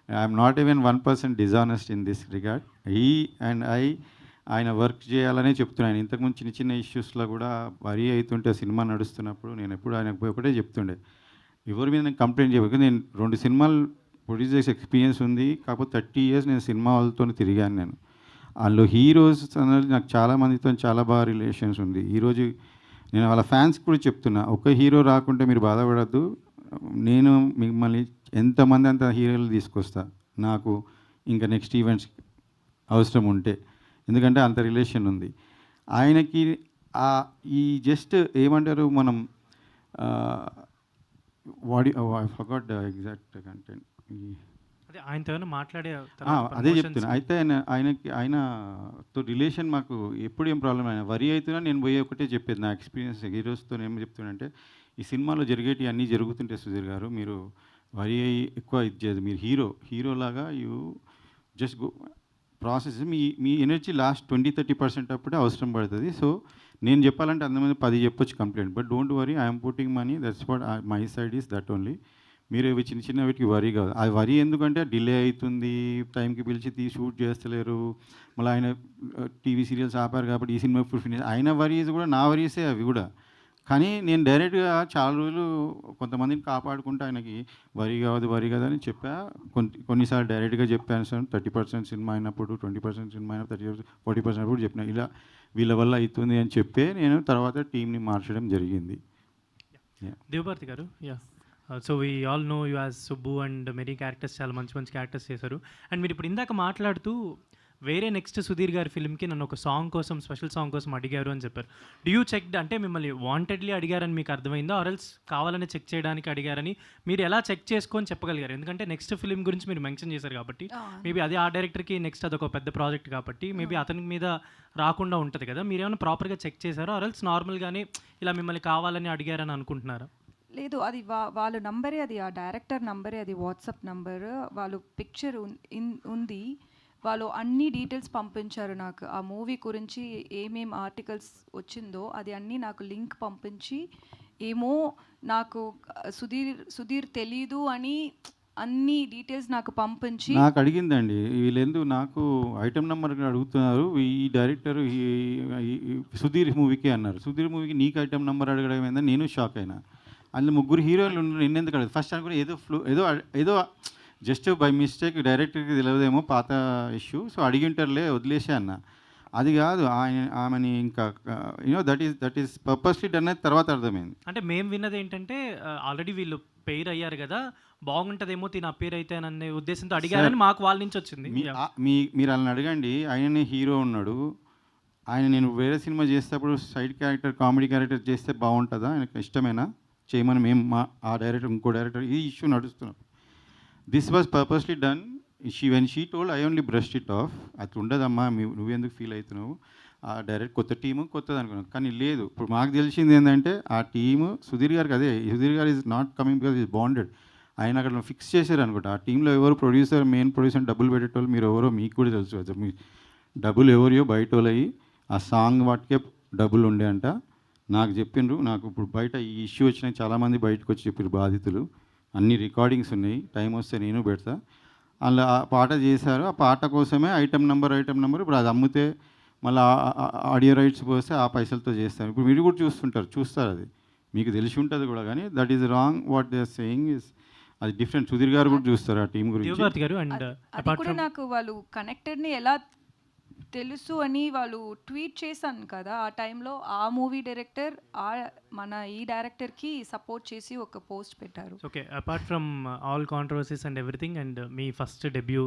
[SPEAKER 4] I'm not even 1% dishonest in this regard. ఆయన వర్క్ చేయాలనే చెప్తున్నాను. ఆయన ఇంతకుముందు చిన్న ఇష్యూస్లో కూడా వరి అవుతుంటే సినిమా నడుస్తున్నప్పుడు నేను ఎప్పుడు ఆయనకు ఒకటే చెప్తుండే, ఎవరి మీద నేను కంప్లైంట్ చేయలేదు. నేను 2 సినిమాలు ప్రొడ్యూస్ చేసే ఎక్స్పీరియన్స్ ఉంది. కాకపోతే 30 years నేను సినిమా వాళ్ళతో తిరిగాను. నేను అందులో హీరోస్ అనేది నాకు చాలామందితో చాలా బాగా రిలేషన్స్ ఉంది. ఈరోజు నేను వాళ్ళ ఫ్యాన్స్ కూడా చెప్తున్నా, ఒక హీరో రాకుంటే మీరు బాధపడద్దు, నేను మిమ్మల్ని ఎంతమంది అంత హీరోలు తీసుకొస్తా నాకు ఇంకా నెక్స్ట్ ఈవెంట్స్ అవసరం ఉంటే, ఎందుకంటే అంత రిలేషన్ ఉంది ఆయనకి. ఈ జస్ట్ ఏమంటారు మనం I forgot the exact content. అదే చెప్తున్నా. అయితే ఆయనతో రిలేషన్ మాకు ఎప్పుడు ఏం ప్రాబ్లం. ఆయన వరి అవుతున్నా నేను పోయి ఒకటే చెప్పేది నా ఎక్స్పీరియన్స్ హీరోస్తో. ఏం చెప్తున్నా ఈ సినిమాలో జరిగేటివి అన్నీ జరుగుతుంటే సుధీర్ గారు, మీరు వరి అయ్యి ఎక్కువ ఇది చేయదు. మీరు హీరోలాగా జస్ట్ గో ప్రాసెస్. మీ ఎనర్జీ లాస్ట్ 20-30% అప్పుడే అవసరం పడుతుంది. సో నేను చెప్పాలంటే అంతమంది 10 చెప్పొచ్చు complaint, but don't worry, I'm putting money, that's what my side is that only. మీరు ఇవి చిన్న చిన్న వీటికి వరీ కాదు. అది వరీ ఎందుకంటే డిలే అవుతుంది, టైంకి పిలిచి షూట్ చేస్తలేరు, మళ్ళీ ఆయన టీవీ సీరియల్స్ ఆపారు కాబట్టి ఈ సినిమా ఇప్పుడు ఫినిష్, ఆయన వరీస్ కూడా నా వరీసే అవి కూడా. కానీ నేను డైరెక్ట్గా చాలా రోజులు కొంతమందిని కాపాడుకుంటూ ఆయనకి వరీ కాదు అని చెప్పా. కొన్నిసార్లు డైరెక్ట్గా చెప్పాను సార్, 30% సినిమా అయినప్పుడు, 20% సినిమా అయినప్పుడు, 30%, 40% అప్పుడు చెప్పిన ఇలా వీళ్ళ వల్ల అవుతుంది అని చెప్పే నేను తర్వాత టీంని మార్చడం జరిగింది.
[SPEAKER 9] దేవభారతి గారు, so we all know you as Subbu and many characters, చాలా మంచి మంచి క్యారెక్టర్స్ చేశారు. అండ్ మీరు ఇప్పుడు ఇందాక మాట్లాడుతూ వేరే నెక్స్ట్ సుధీర్ గారి ఫిల్మ్కి నన్ను ఒక సాంగ్ కోసం, స్పెషల్ సాంగ్ కోసం అడిగారు అని చెప్పారు. డూ యూ చెక్, అంటే మిమ్మల్ని వాంటెడ్లీ అడిగారని మీకు అర్థమైందో, ఆర్ఎల్స్ కావాలని చెక్ చేయడానికి అడిగారని మీరు ఎలా చెక్ చేసుకొని చెప్పగలిగారు? ఎందుకంటే నెక్స్ట్ ఫిల్మ్ గురించి మీరు మెన్షన్ చేశారు కాబట్టి, మేబీ అది ఆ డైరెక్టర్కి నెక్స్ట్ అదొక పెద్ద ప్రాజెక్ట్ కాబట్టి మేబీ అతని మీద రాకుండా ఉంటుంది కదా, మీరేమైనా ప్రాపర్గా చెక్ చేశారో, ఆర్ఎల్స్ నార్మల్గానే ఇలా మిమ్మల్ని కావాలని అడిగారని అనుకుంటున్నారా?
[SPEAKER 3] లేదు, అది వాళ్ళ నంబరే, అది ఆ డైరెక్టర్ నంబరే, అది వాట్సాప్ నంబర్. వాళ్ళు పిక్చర్ ఉంది, వాళ్ళు అన్ని డీటెయిల్స్ పంపించారు నాకు. ఆ మూవీ గురించి ఏమేం ఆర్టికల్స్ వచ్చిందో అది అన్నీ నాకు లింక్ పంపించి, ఏమో నాకు సుధీర్ తెలీదు అని అన్ని డీటెయిల్స్ నాకు పంపించి
[SPEAKER 4] నాకు అడిగిందండి. వీళ్ళెందుకు నాకు ఐటమ్ నెంబర్ అడుగుతున్నారు, ఈ డైరెక్టర్ సుధీర్ మూవీకే అన్నారు. సుధీర్ మూవీకి నీకు ఐటమ్ నెంబర్ అడగడం ఏందని నేను షాక్ అయినా. అందులో 3 హీరోలు నిన్నెందుకు అడగదు? ఫస్ట్ అనుకుని ఏదో జస్ట్ బై మిస్టేక్ డైరెక్టర్కి తెలియదేమో, పాత ఇష్యూ, సో అడిగింటారులే వదిలేసే అన్న. అది కాదు, ఆమెని ఇంకా దట్ ఈస్ పర్పస్లీ డన్ అనేది తర్వాత అర్థమైంది.
[SPEAKER 9] అంటే మేము విన్నది ఏంటంటే ఆల్రెడీ వీళ్ళు పేరు అయ్యారు కదా, బాగుంటుందేమో తిన పేరు అయితే అనే ఉద్దేశంతో అడిగారని మాకు వాళ్ళ నుంచి వచ్చింది.
[SPEAKER 4] మీరు వాళ్ళని అడగండి, ఆయననే హీరో ఉన్నాడు. నేను వేరే సినిమా చేసేటప్పుడు సైడ్ క్యారెక్టర్, కామెడీ క్యారెక్టర్ చేస్తే బాగుంటుందా, ఆయనకు ఇష్టమేనా చేయమని మేము ఆ డైరెక్టర్, ఇంకో డైరెక్టర్ ఈ ఇష్యూ నడుస్తున్నాం. This was purposely done. When she told I only brushed it off. అది ఉండదమ్మా, నువ్వెందుకు ఫీల్ అవుతున్నావు, ఆ డైరెక్ట్ కొత్త టీము కొత్తది అనుకున్నాను. కానీ లేదు, ఇప్పుడు మాకు తెలిసింది ఏంటంటే ఆ టీము సుధీర్ గారికి, అదే సుధీర్ గారు is not coming because is bonded. ఆయన అక్కడ ఫిక్స్ చేశారు అనుకుంటా. ఆ టీంలో ఎవరు ప్రొడ్యూసర్, మెయిన్ ప్రొడ్యూసర్ డబ్బులు పెట్టేటోళ్ళు మీరు ఎవరో మీకు కూడా తెలుసు కదా, మీ డబ్బులు ఎవరియో బయట వాళ్ళయి ఆ సాంగ్ వాటికే డబ్బులు ఉండే అంట. నాకు చెప్పిండ్రు, నాకు ఇప్పుడు బయట ఈ ఇష్యూ వచ్చినాయి, చాలామంది బయటకు వచ్చి చెప్పారు బాధితులు, అన్ని రికార్డింగ్స్ ఉన్నాయి, టైం వస్తే నేను పెడతా. అలా ఆ పాట చేశారు, ఆ పాట కోసమే ఐటమ్ నెంబర్ ఇప్పుడు అది అమ్మితే మళ్ళీ ఆడియో రైట్స్ పోస్తే ఆ పైసలతో చేస్తారు. ఇప్పుడు మీరు కూడా చూస్తారు, అది మీకు తెలిసి ఉంటుంది కూడా. కానీ that is wrong, what they are saying is అది డిఫరెంట్. సుధీర్ గారు కూడా చూస్తారు ఆ టీం గురించి.
[SPEAKER 3] అది కూడా నాకు వాళ్ళు కనెక్టెడ్ని ఎలా తెలుసు అని వాళ్ళు ట్వీట్ చేశాను కదా ఆ టైంలో. ఆ మూవీ డైరెక్టర్ మన ఈ డైరెక్టర్కి సపోర్ట్ చేసి ఒక పోస్ట్ పెట్టారు.
[SPEAKER 9] Okay, apart from all controversies and everything, and మీ ఫస్ట్ డెబ్యూ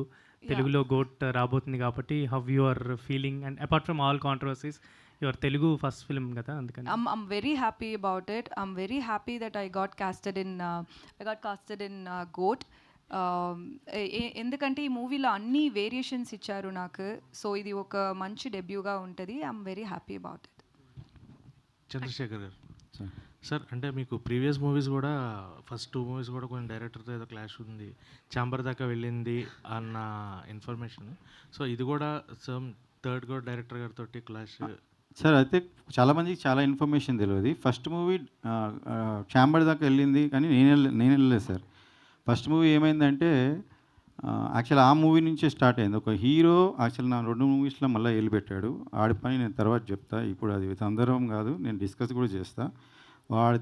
[SPEAKER 9] తెలుగులో గోట్ రాబోతుంది కాబట్టి, how you are feeling? And apart from all controversies, your Telugu first film కదా, అందుకని
[SPEAKER 3] I'm very happy about it. I'm very happy that I got casted in GOAT. ఎందుకంటే ఈ మూవీలో అన్ని వేరియేషన్స్ ఇచ్చారు నాకు. సో ఇది ఒక మంచి డెబ్యూగా ఉంటుంది. I'm very happy about it.
[SPEAKER 10] Chandrasekhar గారు సార్, అంటే మీకు ప్రీవియస్ మూవీస్ కూడా, ఫస్ట్ 2 మూవీస్ కూడా కొంచెం డైరెక్టర్తో ఏదో క్లాష్ ఉంది, ఛాంబర్ దాకా వెళ్ళింది అన్న ఇన్ఫర్మేషన్. సో ఇది కూడా థర్డ్ కూడా డైరెక్టర్ గారితో క్లాష్
[SPEAKER 4] సార్. అయితే చాలామందికి చాలా ఇన్ఫర్మేషన్ తెలియదు. ఫస్ట్ మూవీ ఛాంబర్ దాకా వెళ్ళింది, కానీ నేను వెళ్ళలేదు సార్. ఫస్ట్ మూవీ ఏమైందంటే యాక్చువల్ ఆ మూవీ నుంచే స్టార్ట్ అయింది. ఒక హీరో యాక్చువల్ నా 2 మూవీస్లో మళ్ళీ వెళ్ళిపెట్టాడు. వాడి పని నేను తర్వాత చెప్తా, ఇప్పుడు అది సందర్భం కాదు, నేను డిస్కస్ కూడా చేస్తా. వాడి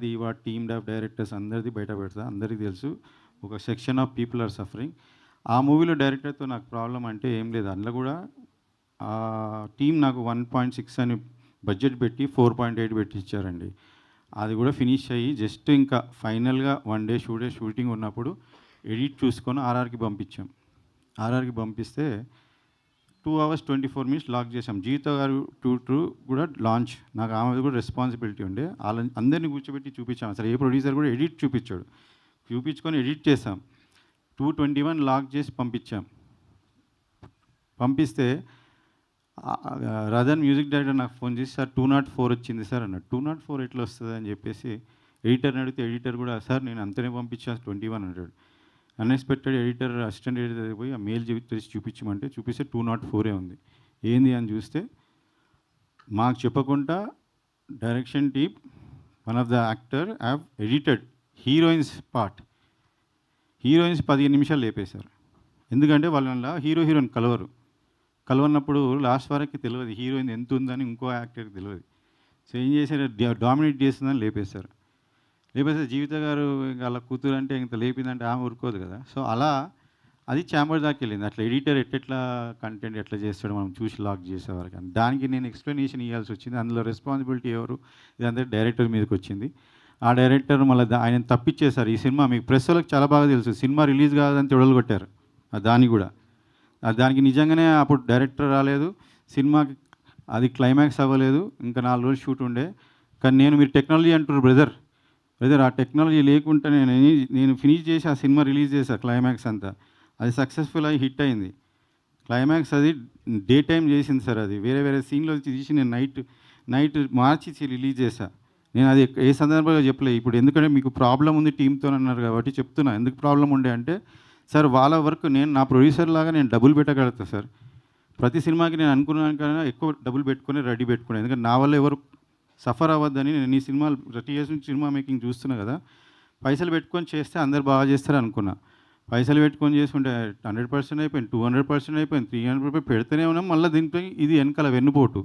[SPEAKER 4] టీమ్ ఆఫ్ డైరెక్టర్స్ అందరిది బయట పెడతా, అందరికీ తెలుసు. ఒక section of people are suffering. ఆ మూవీలో డైరెక్టర్తో నాకు ప్రాబ్లం అంటే ఏం లేదు. అందులో కూడా ఆ టీం నాకు 1.6 అని బడ్జెట్ పెట్టి 4.8 పెట్టి ఇచ్చారండి. అది కూడా ఫినిష్ అయ్యి జస్ట్ ఇంకా ఫైనల్గా 1 డే షూటింగ్ ఉన్నప్పుడు ఎడిట్ చూసుకొని ఆర్ఆర్కి పంపించాం. ఆర్ఆర్కి పంపిస్తే 2 hours 24 minutes లాక్ చేసాం. జీవిత గారు టూ కూడా లాంచ్, నాకు ఆమె కూడా రెస్పాన్సిబిలిటీ ఉండే. వాళ్ళని అందరినీ కూర్చోబెట్టి చూపించాం. అసలు ఏ ప్రొడ్యూసర్ కూడా ఎడిట్ చూపించుకొని ఎడిట్ చేసాం. 2:21 లాక్ చేసి పంపిస్తే రదన్ మ్యూజిక్ డైరెక్టర్ నాకు ఫోన్ చేసి, సార్ 204 వచ్చింది సార్ అన్నాడు. 204 ఎట్లా వస్తుంది అని చెప్పేసి ఎడిటర్ని అడిగితే ఎడిటర్ కూడా, సార్ నేను అంతనే పంపించాను 21 అన్నాడు. అన్ఎక్స్పెక్టెడ్ ఎడిటర్, అసిస్టెంట్ ఎడిటర్ పోయి ఆ మెయిల్ తెరిచి చూపిస్తే 204 ఉంది. ఏంది అని చూస్తే మాకు చెప్పకుండా direction team, one of the actor have edited heroines part. Heroines 15 నిమిషాలు లేపేశారు. ఎందుకంటే వాళ్ళ హీరో హీరోయిన్ కలవన్నప్పుడు లాస్ట్ వరకు తెలియదు హీరోయిన్ ఎంత ఉందని ఇంకో యాక్టర్కి తెలియదు. సో ఏం చేశారు, డామినేట్ చేస్తుందని లేపేశారు. జీవిత గారు అలా కూతురు అంటే ఇంత లేపిందంటే ఆమె ఊరుకోదు కదా. సో అలా అది ఛాంబర్ దాకా వెళ్ళింది. అట్లా ఎడిటర్ ఎట్లా కంటెంట్ ఎట్లా చేస్తాడో మనం చూసి లాక్ చేసేవారు. కానీ దానికి నేను ఎక్స్ప్లెనేషన్ ఇవ్వాల్సి వచ్చింది. అందులో రెస్పాన్సిబిలిటీ ఎవరు, ఇదంతా డైరెక్టర్ మీదకి వచ్చింది. ఆ డైరెక్టర్ మళ్ళీ ఆయన తప్పించేశారు. ఈ సినిమా మీకు ప్రెస్ వాళ్ళకి చాలా బాగా తెలుసు, సినిమా రిలీజ్ కాదని తొడలు కొట్టారు దాన్ని కూడా. దానికి నిజంగానే అప్పుడు డైరెక్టర్ రాలేదు, సినిమాకి అది క్లైమాక్స్ అవ్వలేదు, ఇంకా 4 రోజులు షూట్ ఉండే. కానీ మీరు టెక్నాలజీ అంటారు బ్రదర్, ఆ టెక్నాలజీ లేకుండా నేను ఫినిష్ చేసి ఆ సినిమా రిలీజ్ చేశాను. క్లైమాక్స్ అంతా అది సక్సెస్ఫుల్ అయ్యి హిట్ అయింది. క్లైమాక్స్ అది డే టైం చేసింది సార్. అది వేరే సీన్లో తీసి నేను నైట్ మార్చి రిలీజ్ చేశాను. నేను అది ఏ సందర్భంగా చెప్పలేదు. ఇప్పుడు ఎందుకంటే మీకు ప్రాబ్లం ఉంది టీంతో అన్నారు కాబట్టి చెప్తున్నా. ఎందుకు ప్రాబ్లం ఉండే అంటే సార్ వాళ్ళ వర్క్ నా ప్రొడ్యూసర్ లాగా నేను డబ్బులు పెట్టగలుగుతా సార్. ప్రతి సినిమాకి నేను అనుకున్నాను కన్నా ఎక్కువ డబ్బులు పెట్టుకుని రెడీ పెట్టుకున్నాను. ఎందుకంటే నా వల్ల ఎవరు సఫర్ అవ్వద్దని నేను ఈ సినిమాలు 30 years నుంచి సినిమా మేకింగ్ చూస్తున్నా కదా. పైసలు పెట్టుకొని చేస్తే అందరు బాగా చేస్తారు అనుకున్నా. పైసలు పెట్టుకొని చేసుకుంటే 100% అయిపోయింది, 200% అయిపోయింది, 300 పెడితేనే ఉన్నాం. మళ్ళీ దీనిపై ఇది వెనకాల వెన్నుపోటు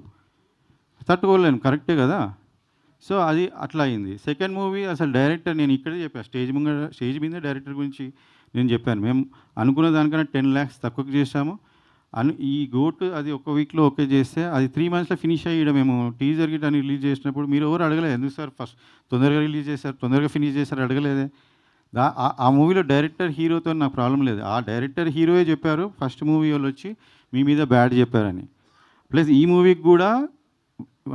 [SPEAKER 4] తట్టుకోలేను, కరెక్టే కదా. సో అది అట్లా అయింది. సెకండ్ మూవీ అసలు డైరెక్టర్ నేను ఇక్కడే చెప్పాను, స్టేజ్ మీద డైరెక్టర్ గురించి నేను చెప్పాను. మేము అనుకున్న దానికన్నా 10 lakhs తక్కువకి చేసాము. ఈ గోటు అది ఒక వీక్లో ఓకే చేస్తే అది 3 monthsలో ఫినిష్ అయ్యి మేము టీజర్ గిట్ అని రిలీజ్ చేసినప్పుడు మీరు ఎవరు అడగలేదు, ఎందుకు సార్ ఫస్ట్ తొందరగా రిలీజ్ చేశారు, తొందరగా ఫినిష్ చేశారు, అడగలేదే. ఆ మూవీలో డైరెక్టర్ హీరోతో నాకు ప్రాబ్లం లేదు. ఆ డైరెక్టర్ హీరోయే చెప్పారు ఫస్ట్ మూవీ వాళ్ళు వచ్చి మీ మీద బ్యాడ్ చెప్పారని. ప్లస్ ఈ మూవీకి కూడా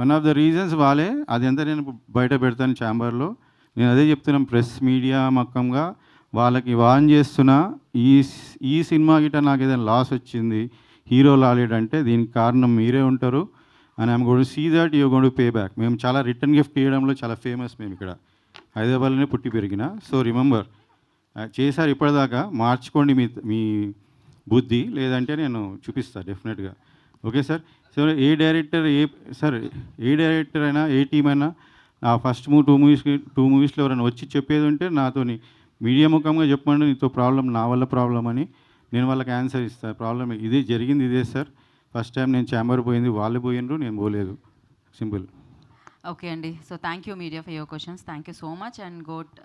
[SPEAKER 4] వన్ ఆఫ్ ద రీజన్స్ వాళ్ళే. అది అంతా నేను బయట పెడతాను ఛాంబర్లో. నేను అదే చెప్తున్నాను, ప్రెస్ మీడియా మక్కంగా వాళ్ళకి వాన్ చేస్తున్నా. ఈ సినిమా గిట్ట నాకు ఏదైనా లాస్ వచ్చింది, హీరో రాలేడంటే దీనికి కారణం మీరే ఉంటారు. And I'm going to see that you going to pay back. మేము చాలా రిటర్న్ గిఫ్ట్ ఇవ్వడంలో చాలా ఫేమస్. మేము ఇక్కడ హైదరాబాద్లోనే పుట్టి పెరిగిన. సో రిమెంబర్ చేశారు ఇప్పటిదాకా, మార్చుకోండి మీ బుద్ధి, లేదంటే నేను చూపిస్తాను డెఫినెట్గా. Okay sir. సో ఏ డైరెక్టర్ అయినా ఏ టీం అయినా ఆ ఫస్ట్ 2 moviesలో ఎవరైనా వచ్చి చెప్పేది ఉంటే నాతోని మీడియా ముఖంగా చెప్పండి, నీతో ప్రాబ్లం నా వల్ల ప్రాబ్లం అని నేను వాళ్ళకి ఆన్సర్ ఇస్తాను. ప్రాబ్లం ఇదే జరిగింది, ఇదే సార్. ఫస్ట్ టైం నేను ఛాంబర్ పోయింది, వాళ్ళు పోయినరు, నేను పోలేదు. సింపుల్.
[SPEAKER 1] ఓకే అండి. So thank you media for your questions. Thank you so much. And GOAT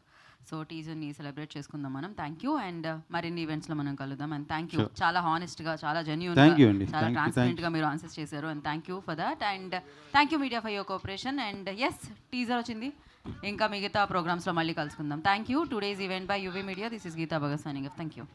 [SPEAKER 1] so టీజర్ని సెలబ్రేట్ చేసుకుందాం మనం. Thank you. అండ్ మరిన్ని ఈవెంట్స్లో మనం కలుద్దాం. అండ్ థ్యాంక్ యూ, చాలా హానెస్ట్గా, చాలా జెన్యూన్గా, చాలా ట్రాన్స్పరెంట్గా మీరు ఆన్సర్స్ చేశారు. And thank you for that. And thank you media for your cooperation. And yes, teaser వచ్చింది, ఇంకా మిగతా ప్రోగ్రామ్స్లో మళ్ళీ కలుసుకుందాం. Thank you. Today's event by UV media. This is Geeta Bhagat signing off. Thank you.